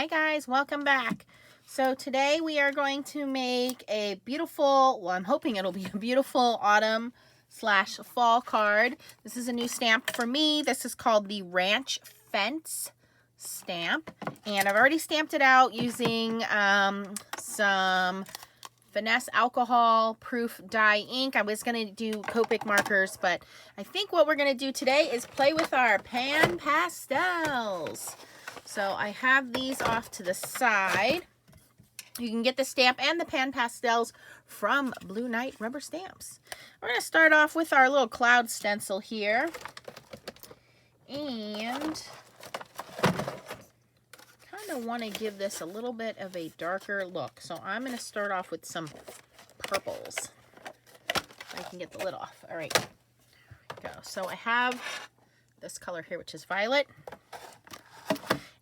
Hi guys, welcome back. So today we are going to make a beautiful, well, I'm hoping it'll be a beautiful autumn slash fall card. This is a new stamp for me. This is called the Ranch Fence stamp. And I've already stamped it out using some Finesse alcohol proof dye ink. I was going to do Copic markers, but I think what we're going to do today is play with our pan pastels. So I have these off to the side. You can get the stamp and the pan pastels from Blue Knight Rubber Stamps. We're going to start off with our little cloud stencil here. And kind of want to give this a little bit of a darker look. So I'm going to start off with some purples. I can get the lid off. All right. Go. So I have this color here, which is violet.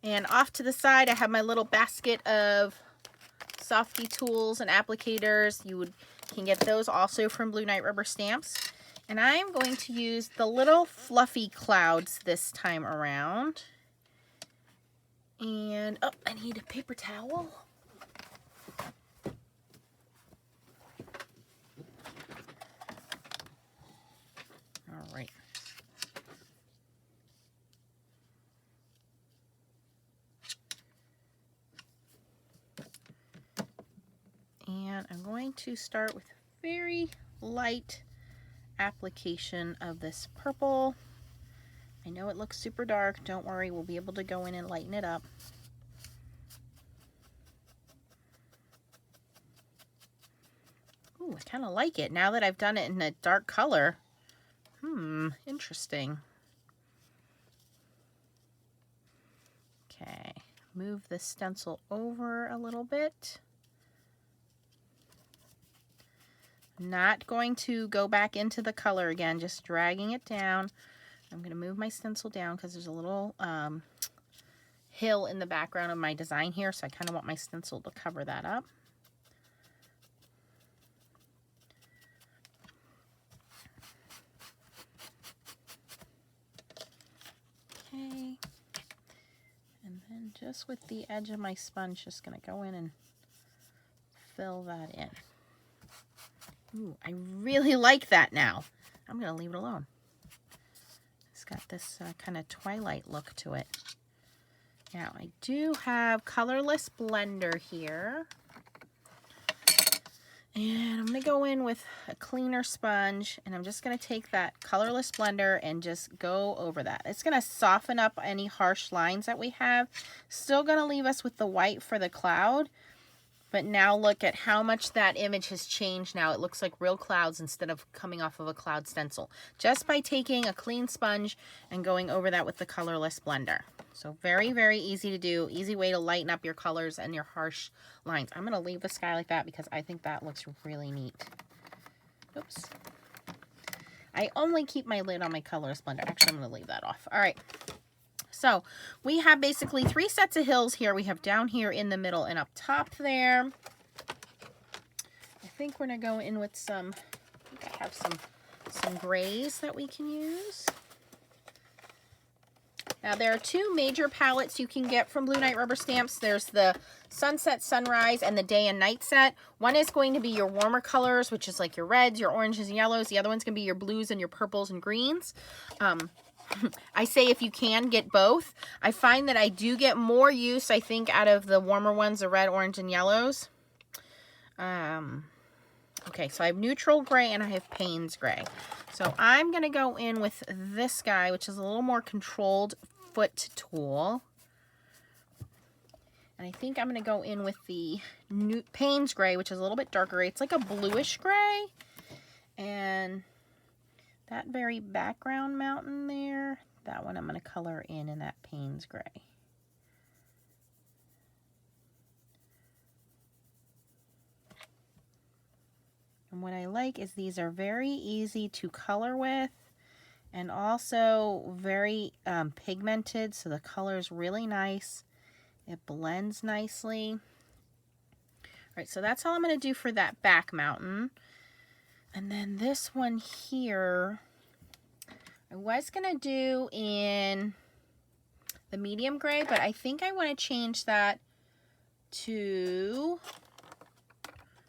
And off to the side, I have my little basket of softy tools and applicators. You can get those also from Blue Knight Rubber Stamps. And I'm going to use the little fluffy clouds this time around. And, oh, I need a paper towel. All right. And I'm going to start with a very light application of this purple. I know it looks super dark. Don't worry, we'll be able to go in and lighten it up. Ooh, I kind of like it now that I've done it in a dark color. Interesting. Okay, move the stencil over a little bit. Not going to go back into the color again, just dragging it down. I'm going to move my stencil down because there's a little hill in the background of my design here, so I kind of want my stencil to cover that up. Okay. And then just with the edge of my sponge, just going to go in and fill that in. Ooh, I really like that now. I'm going to leave it alone. It's got this kind of twilight look to it. Now, I do have colorless blender here. And I'm going to go in with a cleaner sponge, and I'm just going to take that colorless blender and just go over that. It's going to soften up any harsh lines that we have. Still going to leave us with the white for the cloud. But now look at how much that image has changed now. It looks like real clouds instead of coming off of a cloud stencil. Just by taking a clean sponge and going over that with the colorless blender. So very, very easy to do. Easy way to lighten up your colors and your harsh lines. I'm going to leave the sky like that because I think that looks really neat. Oops. I only keep my lid on my colorless blender. Actually, I'm going to leave that off. All right. So we have basically 3 sets of hills here. We have down here in the middle and up top there. I think we're going to go in with some, I think I have some grays that we can use. Now there are 2 major palettes you can get from Blue Knight Rubber Stamps. There's the Sunset Sunrise and the Day and Night set. One is going to be your warmer colors, which is like your reds, your oranges, and yellows. The other one's going to be your blues and your purples and greens. I say if you can, get both. I find that I do get more use, I think, out of the warmer ones, the red, orange, and yellows. Okay, so I have neutral gray and I have Payne's gray. So I'm going to go in with this guy, which is a little more controlled foot tool. And I think I'm going to go in with the Payne's gray, which is a little bit darker gray. It's like a bluish gray. And that very background mountain there, that one I'm going to color in that Payne's gray. And what I like is these are very easy to color with and also very pigmented, so the color is really nice. It blends nicely. All right, so that's all I'm going to do for that back mountain. And then this one here, I was going to do in the medium gray, but I think I want to change that to,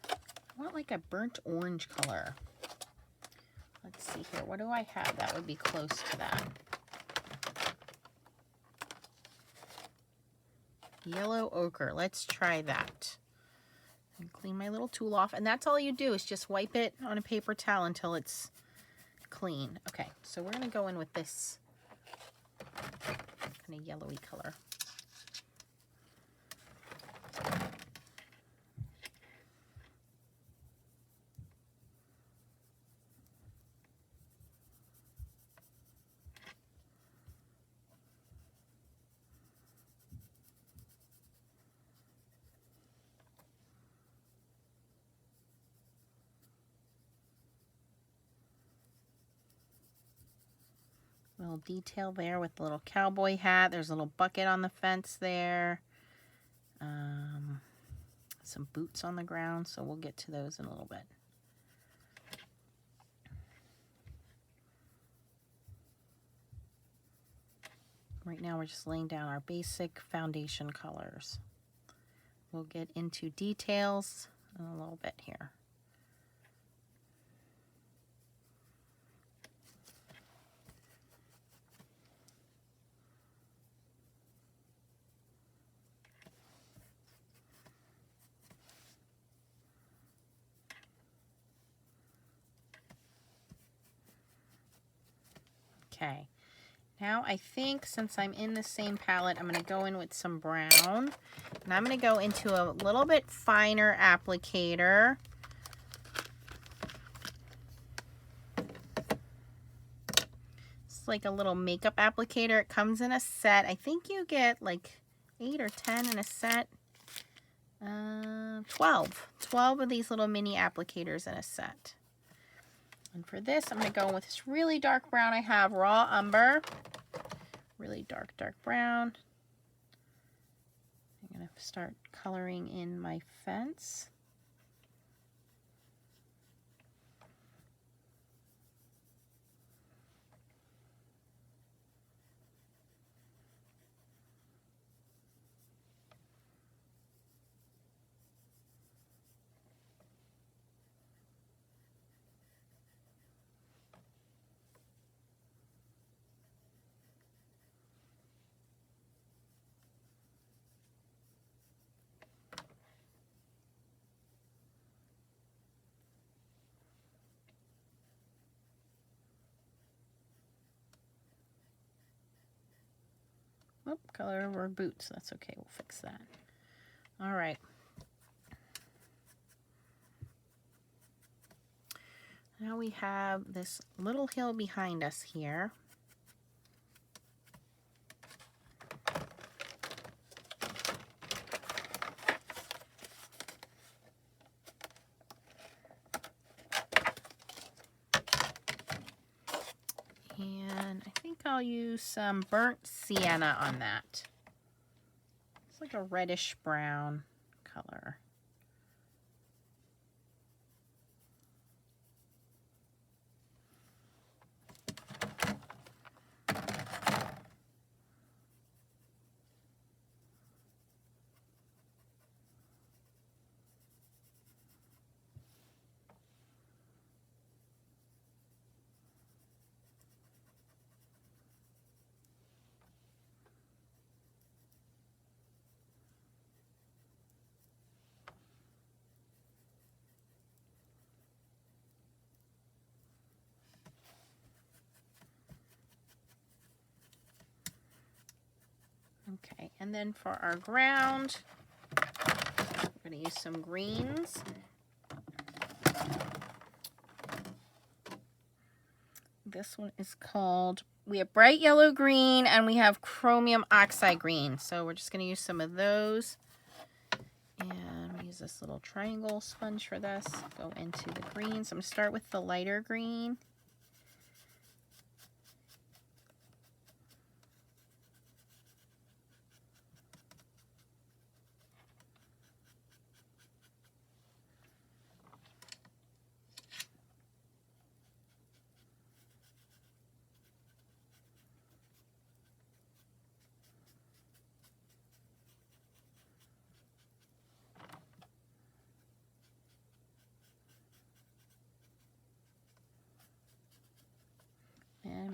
I want like a burnt orange color. Let's see here. What do I have that would be close to that? Yellow ochre. Let's try that. And clean my little tool off. And that's all you do is just wipe it on a paper towel until it's clean. Okay, so we're going to go in with this kind of yellowy color. Little detail there with the little cowboy hat. There's a little bucket on the fence there. Some boots on the ground, so we'll get to those in a little bit. Right now we're just laying down our basic foundation colors. We'll get into details in a little bit here. Okay, now I think since I'm in the same palette, I'm going to go in with some brown. And I'm going to go into a little bit finer applicator. It's like a little makeup applicator. It comes in a set. I think you get like 8 or 10 in a set. 12 of these little mini applicators in a set. And for this, I'm going to go with this really dark brown I have, Raw Umber. Really dark, dark brown. I'm going to start coloring in my fence. Oh, color of our boots. That's okay. We'll fix that. All right. Now we have this little hill behind us here. And I think I'll use some burnt sienna on that. It's like a reddish brown color. Okay, and then for our ground, we're going to use some greens. This one is called, we have bright yellow green and we have chromium oxide green. So we're just going to use some of those. And we use this little triangle sponge for this. Go into the greens. I'm going to start with the lighter green.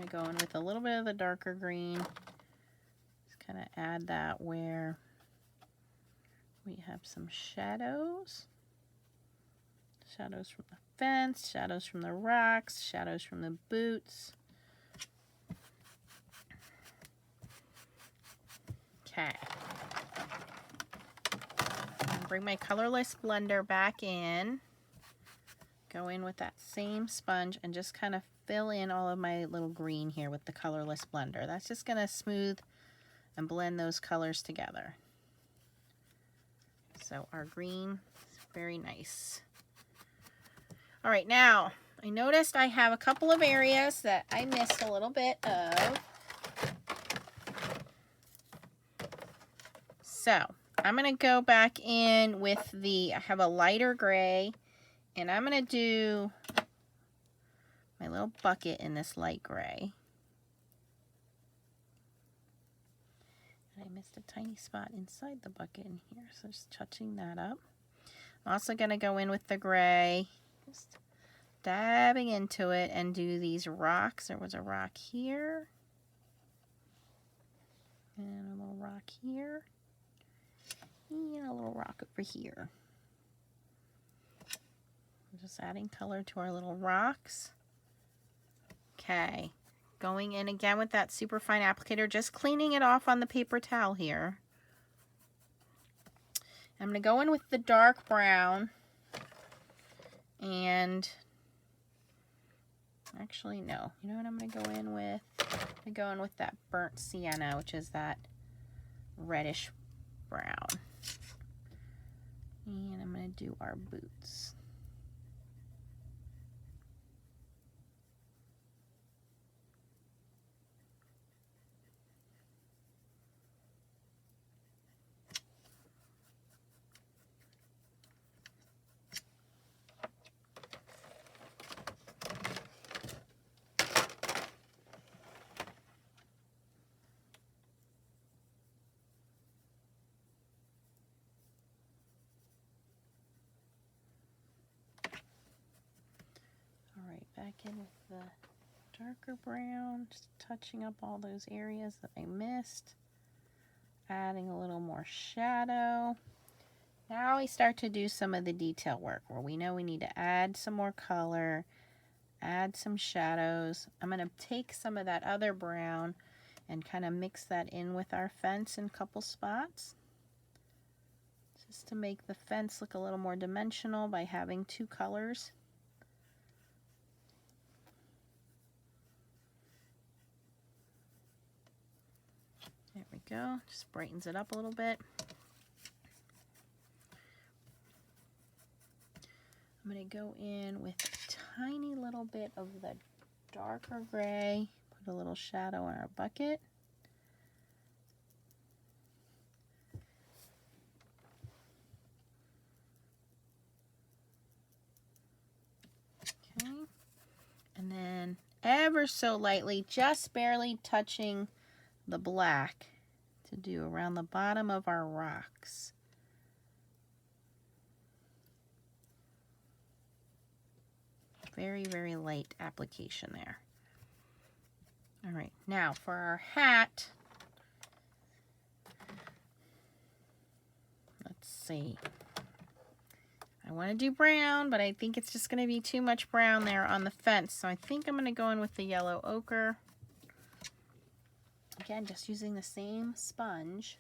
to go in with a little bit of the darker green. Just kind of add that where we have some shadows. Shadows from the fence, shadows from the rocks, shadows from the boots. Okay. Bring my colorless blender back in. Go in with that same sponge and just kind of fill in all of my little green here with the colorless blender. That's just going to smooth and blend those colors together. So our green is very nice. All right, now I noticed I have a couple of areas that I missed a little bit of. So I'm going to go back in with I have a lighter gray, and I'm going to do my little bucket in this light gray. And I missed a tiny spot inside the bucket in here, so just touching that up. I'm also going to go in with the gray, just dabbing into it and do these rocks. There was a rock here, and a little rock here, and a little rock over here. Just adding color to our little rocks. Okay, going in again with that super fine applicator, just cleaning it off on the paper towel here. I'm going to go in with the dark brown, and actually no, you know what I'm going to go in with? I'm going to go in with that burnt sienna, which is that reddish brown. And I'm going to do our boots. Back in with the darker brown, just touching up all those areas that I missed. Adding a little more shadow. Now we start to do some of the detail work where we know we need to add some more color, add some shadows. I'm going to take some of that other brown and kind of mix that in with our fence in a couple spots, just to make the fence look a little more dimensional by having two colors. There we go, just brightens it up a little bit. I'm going to go in with a tiny little bit of the darker gray, put a little shadow in our bucket. Okay, and then ever so lightly, just barely touching the black to do around the bottom of our rocks. Very, very light application there. All right, now for our hat, let's see. I want to do brown, but I think it's just going to be too much brown there on the fence. So I think I'm going to go in with the yellow ochre. Again, just using the same sponge.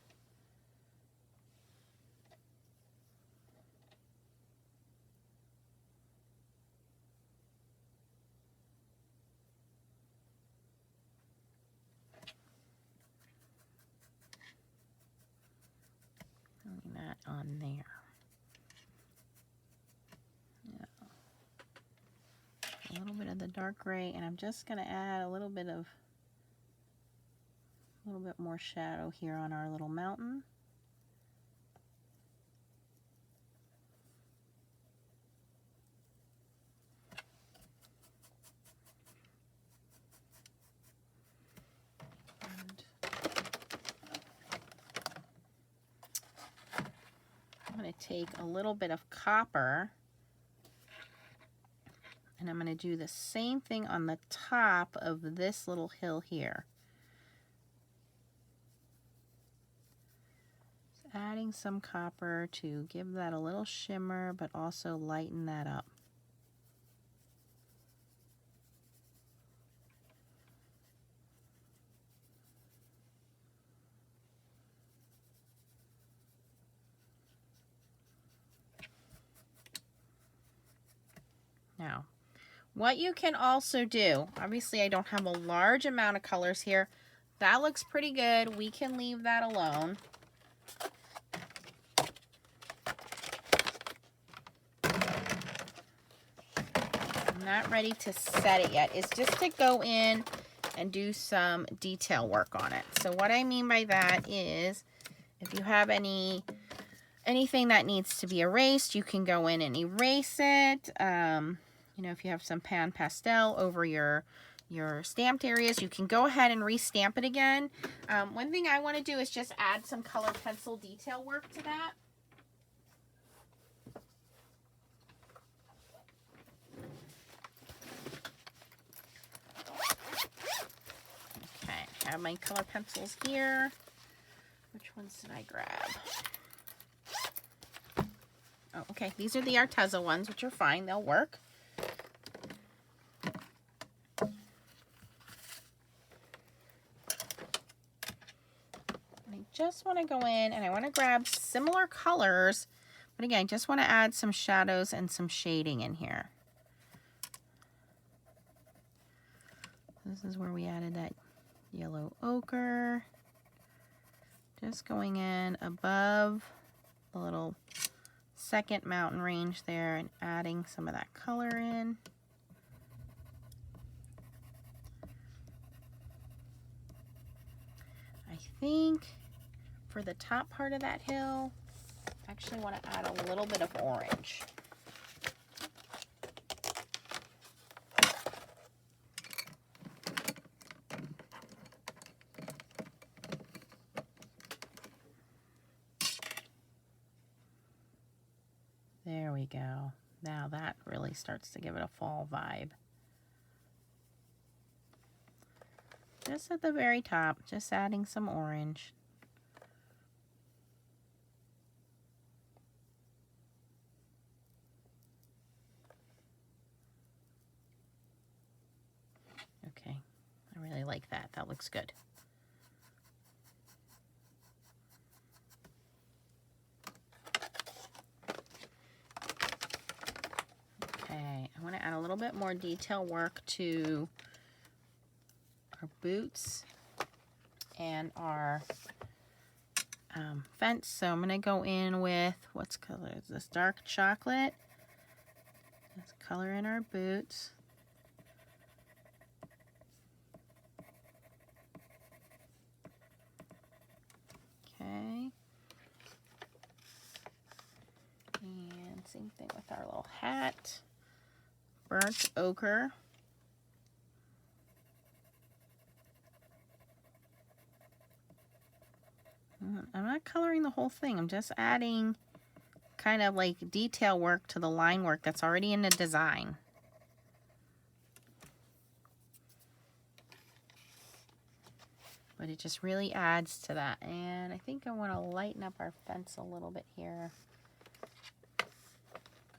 Putting that on there. Yeah. A little bit of the dark gray, and I'm just going to add a little bit more shadow here on our little mountain. And I'm going to take a little bit of copper And I'm going to do the same thing on the top of this little hill here. Just adding some copper to give that a little shimmer, but also lighten that up. Now, what you can also do, obviously I don't have a large amount of colors here. That looks pretty good. We can leave that alone. I'm not ready to set it yet. It's just to go in and do some detail work on it. So what I mean by that is if you have anything that needs to be erased, you can go in and erase it. You know, if you have some pan pastel over your stamped areas, you can go ahead and re-stamp it again. One thing I want to do is just add some color pencil detail work to that. Okay, I have my color pencils here. Which ones did I grab? Oh, okay, these are the Arteza ones, which are fine, they'll work. Just want to go in and I want to grab similar colors, but again, just want to add some shadows and some shading in here. This is where we added that yellow ochre. Just going in above the little second mountain range there and adding some of that color in. I think for the top part of that hill, I actually want to add a little bit of orange. There we go. Now that really starts to give it a fall vibe. Just at the very top, just adding some orange. Okay, I really like that. That looks good. Okay, I want to add a little bit more detail work to our boots and our fence. So I'm going to go in with, what's color is this? Dark chocolate. Let's color in our boots. Okay. And same thing with our little hat. Burnt ochre. I'm not coloring the whole thing. I'm just adding kind of like detail work to the line work that's already in the design. But it just really adds to that. And I think I want to lighten up our fence a little bit here. What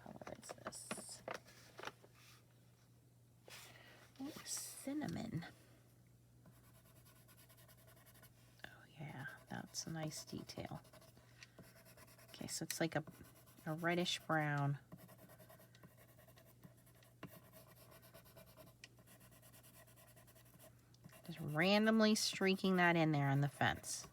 color is this? Oh, cinnamon. Oh yeah, that's a nice detail. Okay, so it's like a reddish brown. Just randomly streaking that in there on the fence.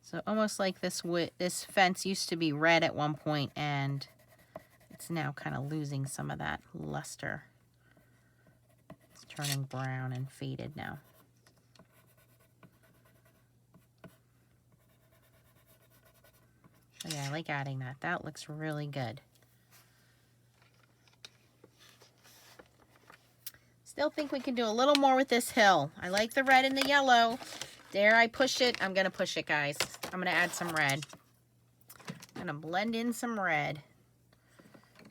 So almost like this fence used to be red at one point, and it's now kind of losing some of that luster. It's turning brown and faded now. So yeah, I like adding that. That looks really good. Still think we can do a little more with this hill. I like the red and the yellow. Dare I push it? I'm going to push it, guys. I'm going to add some red. I'm going to blend in some red.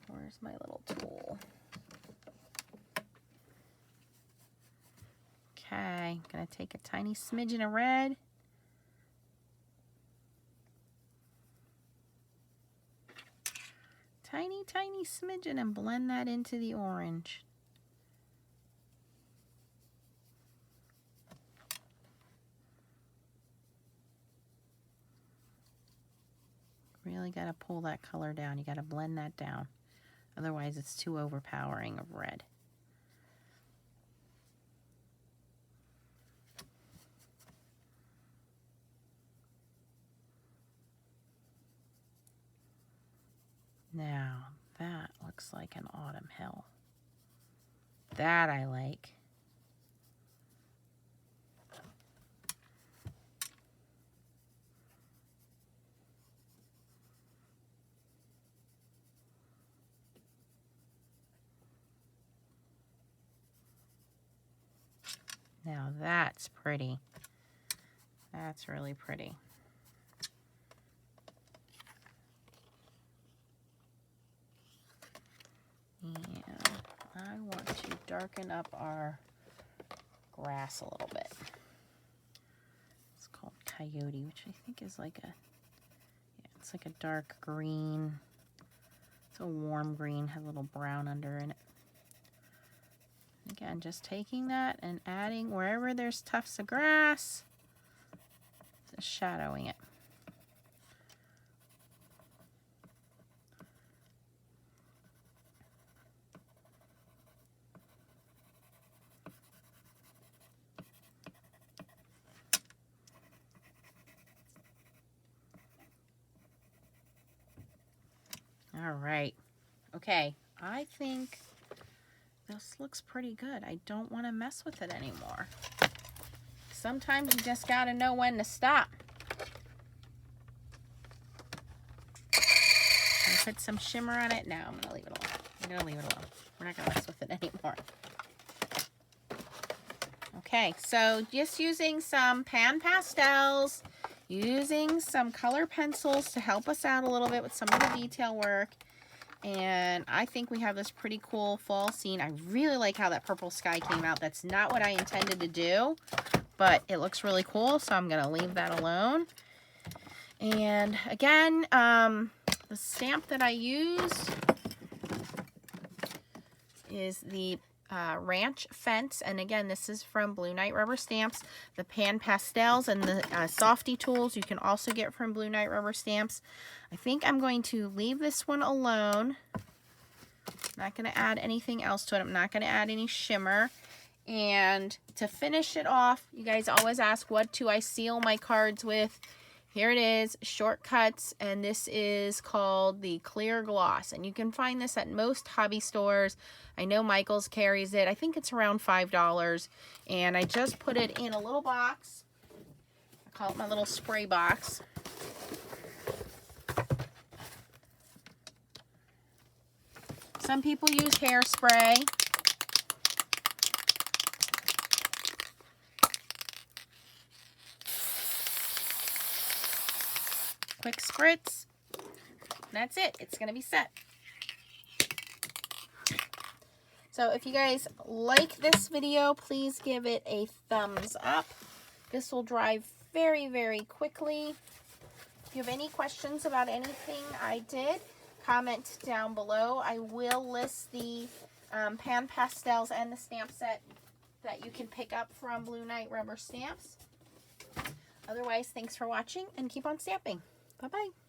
Where's my little tool? Okay, I'm going to take a tiny smidgen of red. Tiny, tiny smidgen, and blend that into the orange. Really got to pull that color down. You got to blend that down. Otherwise, it's too overpowering of red. Now, that looks like an autumn hill. That I like. Now that's pretty. That's really pretty. And I want to darken up our grass a little bit. It's called Coyote, which I think is like a, yeah, it's like a dark green. It's a warm green, has a little brown under in it. Again, just taking that and adding wherever there's tufts of grass, just shadowing it. All right. Okay, I think this looks pretty good. I don't want to mess with it anymore. Sometimes you just got to know when to stop. I put some shimmer on it. No, I'm going to leave it alone. I'm going to leave it alone. We're not going to mess with it anymore. Okay, so just using some pan pastels, using some color pencils to help us out a little bit with some of the detail work. And I think we have this pretty cool fall scene. I really like how that purple sky came out. That's not what I intended to do, but it looks really cool, so I'm going to leave that alone. And again, the stamp that I used is the Ranch Fence, and again, this is from Blue Knight Rubber Stamps. The pan pastels and the softy tools you can also get from Blue Knight Rubber Stamps. I think I'm going to leave this one alone. Not going to add anything else to it. I'm not going to add any shimmer. And to finish it off, you guys always ask, what do I seal my cards with? Here it is, Shortcuts, and this is called the Clear Gloss. And you can find this at most hobby stores. I know Michael's carries it. I think it's around $5. And I just put it in a little box. I call it my little spray box. Some people use hairspray. Quick spritz. That's it. It's going to be set. So if you guys like this video, please give it a thumbs up. This will dry very, very quickly. If you have any questions about anything I did, comment down below. I will list the pan pastels and the stamp set that you can pick up from Blue Knight Rubber Stamps. Otherwise, thanks for watching and keep on stamping. Bye-bye.